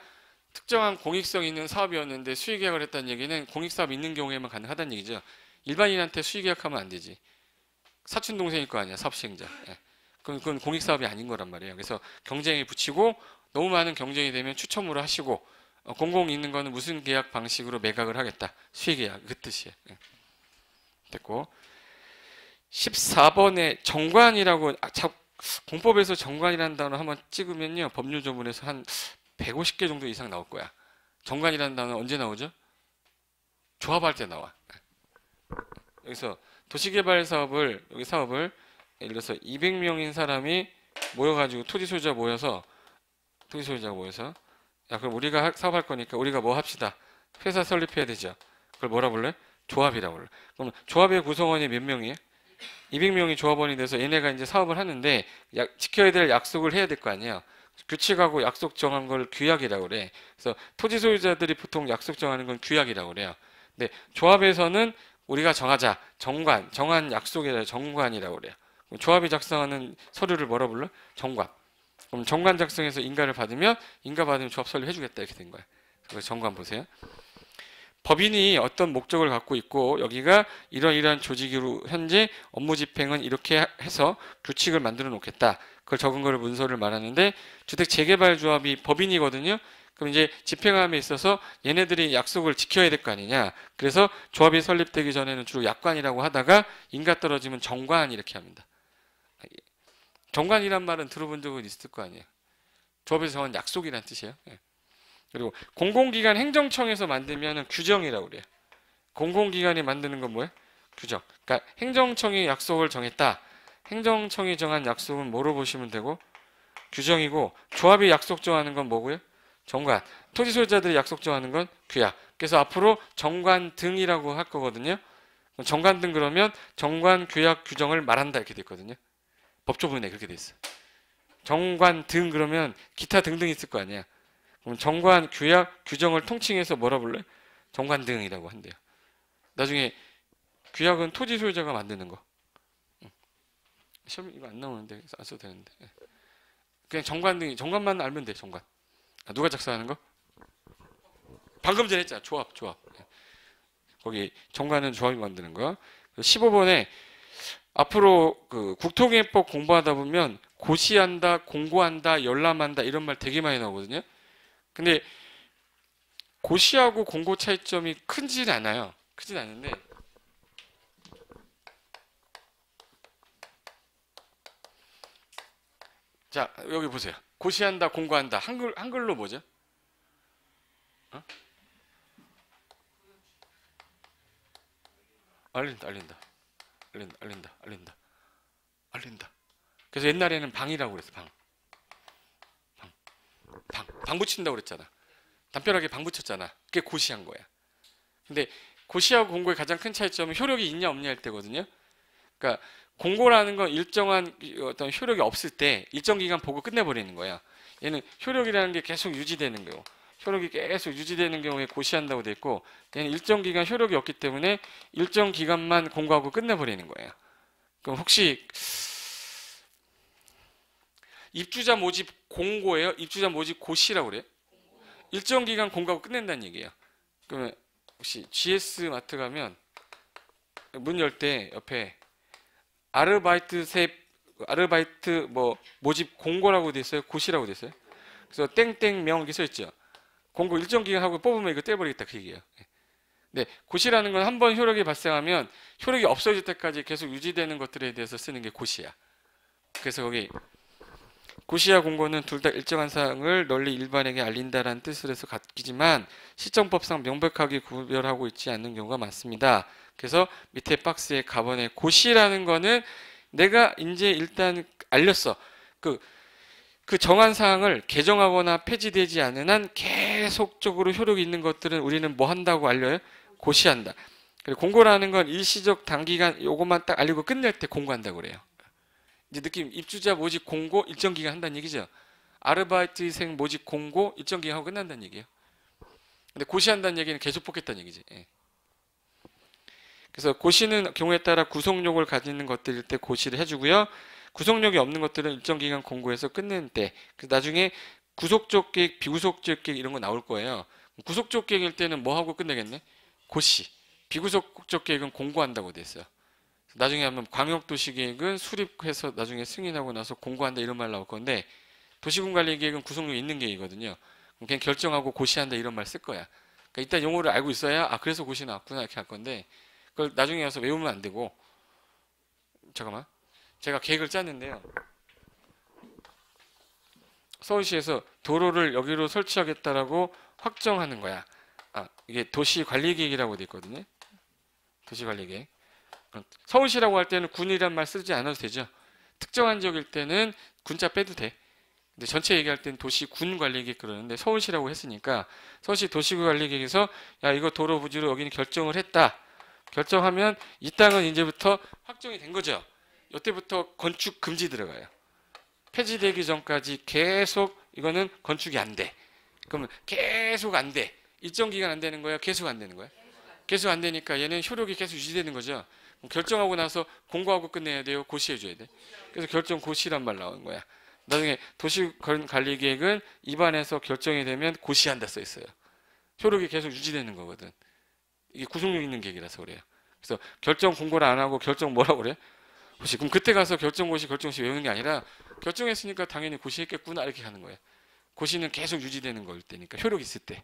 S1: 특정한 공익성 있는 사업이었는데 수의계약을 했다는 얘기는 공익사업 있는 경우에만 가능하다는 얘기죠. 일반인한테 수의계약하면 안 되지. 사촌 동생일 거 아니야, 사업시행자. 그건 공익사업이 아닌 거란 말이에요. 그래서 경쟁에 붙이고 너무 많은 경쟁이 되면 추첨으로 하시고 공공 있는 거는 무슨 계약 방식으로 매각을 하겠다. 수의계약 그 뜻이에요. 됐고 14번에 정관이라고 공법에서 정관이라는 단어 한번 찍으면요 법률 조문에서 한 150개 정도 이상 나올 거야. 정관이라는 단어 언제 나오죠? 조합할 때 나와. 여기서 도시개발 사업을 예를 들어서 200명인 사람이 모여가지고 토지 소유자가 모여서 야 그럼 우리가 사업할 거니까 우리가 뭐 합시다. 회사 설립해야 되죠. 그걸 뭐라 불러요? 조합이라고 불러요. 그럼 조합의 구성원이 몇 명이에요? 200명이 조합원이 돼서 얘네가 이제 사업을 하는데 지켜야 될 약속을 해야 될 거 아니에요. 규칙하고 약속 정한 걸 규약이라고 그래. 그래서 토지 소유자들이 보통 약속 정하는 건 규약이라고 그래요. 근데 조합에서는 우리가 정하자. 정한 약속이라 정관이라고 그래요. 조합이 작성하는 서류를 뭐라 불러? 정관. 그럼 정관 작성해서 인가를 받으면 조합 설립해 주겠다 이렇게 된 거예요. 그래서 정관 보세요. 법인이 어떤 목적을 갖고 있고 여기가 이러이러한 조직으로 현재 업무 집행은 이렇게 해서 규칙을 만들어 놓겠다. 그걸 적은 거를 문서를 말하는데 주택 재개발 조합이 법인이거든요. 그럼 이제 집행함에 있어서 얘네들이 약속을 지켜야 될 거 아니냐. 그래서 조합이 설립되기 전에는 주로 약관이라고 하다가 인가 떨어지면 정관 이렇게 합니다. 정관이란 말은 들어본 적은 있을 거 아니에요. 조합에서 정한 약속이란 뜻이에요. 그리고 공공기관 행정청에서 만들면 규정이라고 그래요. 공공기관이 만드는 건 뭐예요? 규정. 그러니까 행정청이 약속을 정했다. 행정청이 정한 약속은 뭐로 보시면 되고? 규정이고 조합이 약속 정하는 건 뭐고요? 정관. 토지 소유자들이 약속 정하는 건 규약. 그래서 앞으로 정관 등이라고 할 거거든요. 정관 등 그러면 정관, 규약, 규정을 말한다 이렇게 됐거든요. 법조문에 그렇게 돼 있어. 정관 등 그러면 기타 등등 있을 거 아니야. 그럼 정관, 규약, 규정을 통칭해서 뭐라 불러요? 정관 등이라고 한대요. 나중에 규약은 토지 소유자가 만드는 거. 시험 이거 안 나오는데 안 써도 되는데. 그냥 정관 등이 정관만 알면 돼. 정관. 누가 작성하는 거? 방금 전에 했잖아. 조합. 거기 정관은 조합이 만드는 거. 15번에 앞으로 그 국토기획법 공부하다 보면 고시한다, 공고한다, 열람한다 이런 말 되게 많이 나오거든요. 근데 고시하고 공고 차이점이 크진 않아요. 크진 않은데 자 여기 보세요. 고시한다, 공고한다. 한글로 뭐죠? 어? 알린다. 그래서 옛날에는 방이라고 그랬어. 방 붙인다고 그랬잖아. 담벼락에 방 붙였잖아. 그게 고시한 거야. 근데 고시하고 공고의 가장 큰 차이점은 효력이 있냐 없냐 할 때거든요. 그러니까 공고라는 건 일정한 어떤 효력이 없을 때 일정 기간 보고 끝내버리는 거야. 얘는 효력이라는 게 계속 유지되는 거고, 효력이 계속 유지되는 경우에 고시한다고 돼 있고, 얘는 일정 기간 효력이 없기 때문에 일정 기간만 공고하고 끝내버리는 거예요. 그럼 혹시 입주자 모집 공고예요? 입주자 모집 고시라고 그래요? 일정 기간 공고하고 끝낸다는 얘기예요. 그러면 혹시 GS 마트 가면 문 열 때 옆에 아르바이트 뭐 모집 공고라고 돼 있어요? 고시라고 돼 있어요? 그래서 땡땡명 이렇게 써 있죠. 공고 일정 기간 하고 뽑으면 이거 떼버리겠다 그 얘기예요. 네, 고시라는 건 한 번 효력이 발생하면 효력이 없어질 때까지 계속 유지되는 것들에 대해서 쓰는 게 고시야. 그래서 거기 고시와 공고는 둘 다 일정한 사항을 널리 일반에게 알린다라는 뜻을 해서 같지만 시정법상 명백하게 구별하고 있지 않는 경우가 많습니다. 그래서 밑에 박스에 가번에 고시라는 거는 내가 이제 일단 알렸어. 그 정한 사항을 개정하거나 폐지되지 않은 한 계속적으로 효력이 있는 것들은 우리는 뭐 한다고 알려요? 고시한다. 그리고 공고라는 건 일시적 단기간 요것만 딱 알리고 끝낼 때 공고한다고 그래요. 이제 느낌 입주자 모집 공고 일정 기간 한다는 얘기죠. 아르바이트생 모집 공고 일정 기간 하고 끝난다는 얘기예요. 근데 고시한다는 얘기는 계속 뽑겠다는 얘기지. 예. 그래서 고시는 경우에 따라 구속력을 가지는 것들일 때 고시를 해주고요. 구속력이 없는 것들은 일정 기간 공고해서 끝내는 때. 그래서 나중에 구속적 계획, 비구속적 계획 이런 거 나올 거예요. 구속적 계획일 때는 뭐 하고 끝내겠네? 고시. 비구속적 계획은 공고한다고 돼 있어요. 나중에 하면 광역도시계획은 수립해서 나중에 승인하고 나서 공고한다 이런 말 나올 건데 도시군관리계획은 구속력 있는 계획이거든요. 그냥 결정하고 고시한다 이런 말 쓸 거야. 그러니까 일단 용어를 알고 있어야 그래서 고시 나왔구나 이렇게 할 건데 그걸 나중에 가서 외우면 안 되고 잠깐만 제가 계획을 짰는데요. 서울시에서 도로를 여기로 설치하겠다라고 확정하는 거야. 이게 도시관리계획이라고 돼 있거든요. 도시관리계획. 서울시라고 할 때는 군이란 말 쓰지 않아도 되죠. 특정한 지역일 때는 군자 빼도 돼. 근데 전체 얘기할 때는 도시군관리계획 그러는데 서울시라고 했으니까 서울시 도시군관리계획에서 야 이거 도로 부지로 여기는 결정을 했다. 결정하면 이 땅은 이제부터 확정이 된 거죠. 이때부터 건축 금지 들어가요. 폐지되기 전까지 계속 이거는 건축이 안 돼. 그러면 계속 안 돼. 일정 기간 안 되는 거야? 계속 안 되는 거야? 계속 안 되니까 얘는 효력이 계속 유지되는 거죠. 결정하고 나서 공고하고 끝내야 돼요? 고시해줘야 돼? 그래서 결정 고시란 말 나오는 거야. 나중에 도시관리계획은 입안에서 결정이 되면 고시한다 써 있어요. 효력이 계속 유지되는 거거든. 이게 구속력 있는 계획이라서 그래요. 그래서 결정 공고를 안 하고 결정 뭐라고 그래? 고시. 그럼 그때 가서 결정고시 결정시 외우는 게 아니라 결정했으니까 당연히 고시했겠구나 이렇게 하는 거예요. 고시는 계속 유지되는 거일 때니까 효력이 있을 때.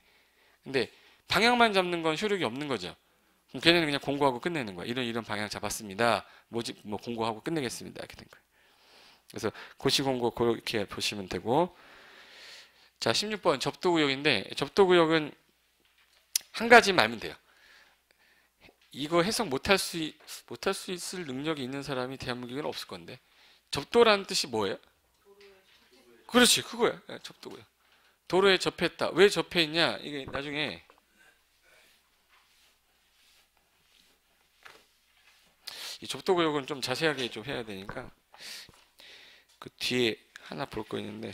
S1: 근데 방향만 잡는 건 효력이 없는 거죠. 그럼 걔네는 그냥 공고하고 끝내는 거야. 이런 방향 잡았습니다. 모집 뭐 공고하고 끝내겠습니다. 이렇게 된 거예요. 그래서 고시 공고 그렇게 보시면 되고 자 16번 접도구역인데 접도구역은 한 가지 말면 돼요. 이거 해석 못할 수 있을 능력이 있는 사람이 대한민국에는 없을 건데 접도라는 뜻이 뭐예요? 그렇지 그거야. 접도구역. 도로에 접했다. 왜 접해있냐? 이게 나중에 이 접도구역은 좀 자세하게 좀 해야 되니까 그 뒤에 하나 볼 거 있는데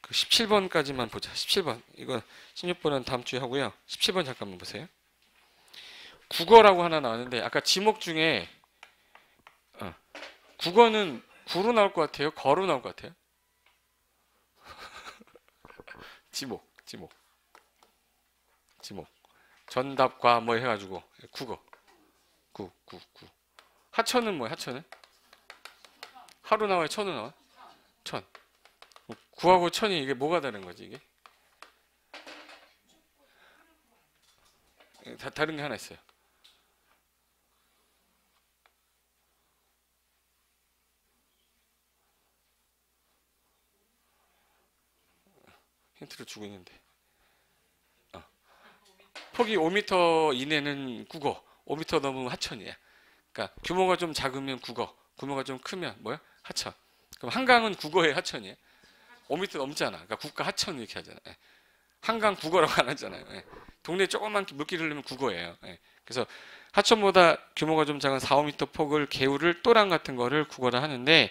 S1: 그 17번까지만 보자. 17번 이거 16번은 다음 주에 하고요. 17번 잠깐만 보세요. 국어라고 하나 나왔는데 아까 지목 중에 국어는 구로 나올 것 같아요? 거로 나올 것 같아요? 지목. 전답과 뭐 해가지고 국어. 구. 하천은 뭐야? 하천은? 하루 나와요? 천우 나와? 천. 구하고 천이 이게 뭐가 다른 거지 이게? 다른 게 하나 있어요. 힌트를 주고 있는데. 폭이 5m 이내는 국어, 5m 넘으면 하천이야. 그러니까 규모가 좀 작으면 국어, 규모가 좀 크면 뭐야? 하천. 그럼 한강은 국어의 하천이야. 5m 넘잖아. 그러니까 국가 하천 이렇게 하잖아. 예. 한강 국어라고 안 하잖아요. 예. 동네 조그만 물길 흐르면 국어예요. 예. 그래서 하천보다 규모가 좀 작은 4, 5m 폭을 개울을 또랑 같은 거를 국어라 하는데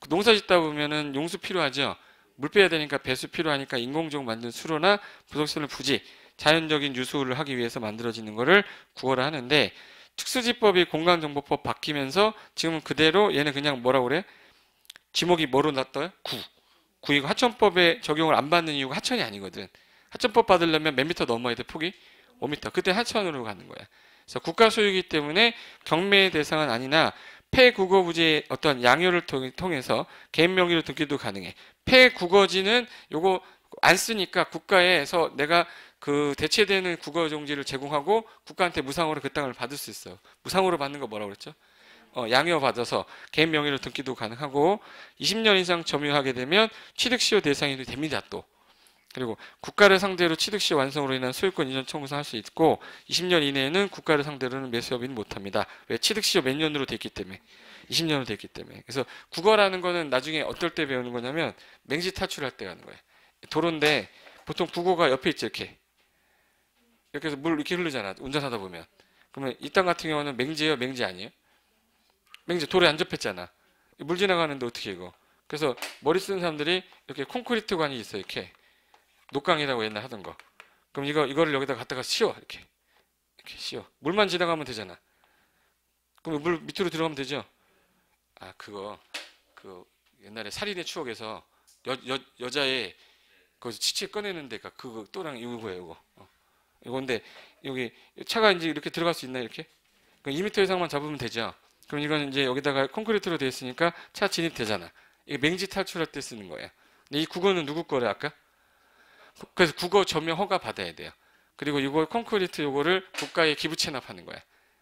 S1: 농사 짓다 보면은 용수 필요하죠. 물 빼야 되니까 배수 필요하니까 인공적으로 만든 수로나 부속시설 부지 자연적인 유수를 하기 위해서 만들어지는 거를 국어라 하는데 특수지법이 공간정보법 바뀌면서 지금은 그대로 얘는 그냥 뭐라고 그래? 지목이 뭐로 놨어요? 구이고 하천법에 적용을 안 받는 이유가 하천이 아니거든. 하천법 받으려면 몇 미터 넘어야 돼? 폭이? 5m. 그때 하천으로 가는 거야. 그래서 국가 소유이기 때문에 경매의 대상은 아니나 폐국어부지의 어떤 양효를 통해서 개인 명의로 등기도 가능해. 폐국어지는 요거 안 쓰니까 국가에서 내가 그 대체되는 국어 종지를 제공하고 국가한테 무상으로 그 땅을 받을 수 있어요. 무상으로 받는 거 뭐라고 그랬죠? 양효 받아서 개인 명의로 등기도 가능하고 20년 이상 점유하게 되면 취득시효 대상이 됩니다 또. 그리고 국가를 상대로 취득시효 완성으로 인한 소유권 이전 청구를 할 수 있고 20년 이내에는 국가를 상대로는 매수협의는 못합니다. 왜? 취득시효 몇 년으로 됐기 때문에 20년으로 됐기 때문에. 그래서 국어라는 거는 나중에 어떨 때 배우는 거냐면 맹지 탈출할 때 하는 거예요. 도로인데 보통 국어가 옆에 있지 이렇게 해서 물 이렇게 흐르잖아 운전하다 보면. 그러면 이 땅 같은 경우는 맹지예요 맹지 아니에요? 맹지 돌에 안 접혔잖아. 물 지나가는데 어떻게 이거? 그래서 머리 쓰는 사람들이 이렇게 콘크리트관이 있어 이렇게 녹강이라고 옛날 하던 거. 그럼 이거를 여기다 갖다가 씌워 이렇게 씌워. 물만 지나가면 되잖아. 그럼 물 밑으로 들어가면 되죠. 그거 그 옛날에 살인의 추억에서 여자의 그 치치 꺼내는 데가 그거 또랑 이거예요 이거. 이건데 여기 차가 이제 이렇게 들어갈 수 있나 이렇게? 그럼 2m 이상만 잡으면 되죠. 그럼 이건 이제 여기다가 콘크리트로 되어 있으니까 차 진입되잖아. 이게 맹지 탈출할 때 쓰는 거예요. 근데 이 국어는 누구 거래 아까? 그래서 국어 전면 허가 받아야 돼요. 그리고 이거 콘크리트 요거를 국가에 기부 체납하는 거야.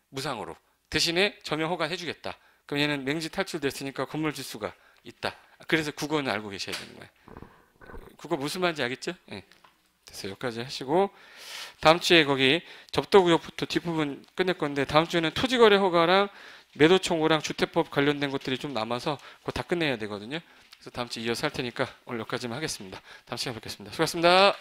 S1: 무상으로. 대신에 전면 허가 해주겠다. 그럼 얘는 맹지 탈출됐으니까 건물 지수가 있다. 그래서 국어는 알고 계셔야 되는 거야. 국어 무슨 말인지 알겠죠? 네. 됐어요. 여기까지 하시고 다음 주에 거기 접도구역부터 뒷부분 끝낼 건데 다음 주에는 토지거래 허가랑 매도청구랑 주택법 관련된 것들이 좀 남아서 그거 다 끝내야 되거든요. 그래서 다음 주에 이어서 할 테니까 오늘 여기까지만 하겠습니다. 다음 시간에 뵙겠습니다. 수고하셨습니다.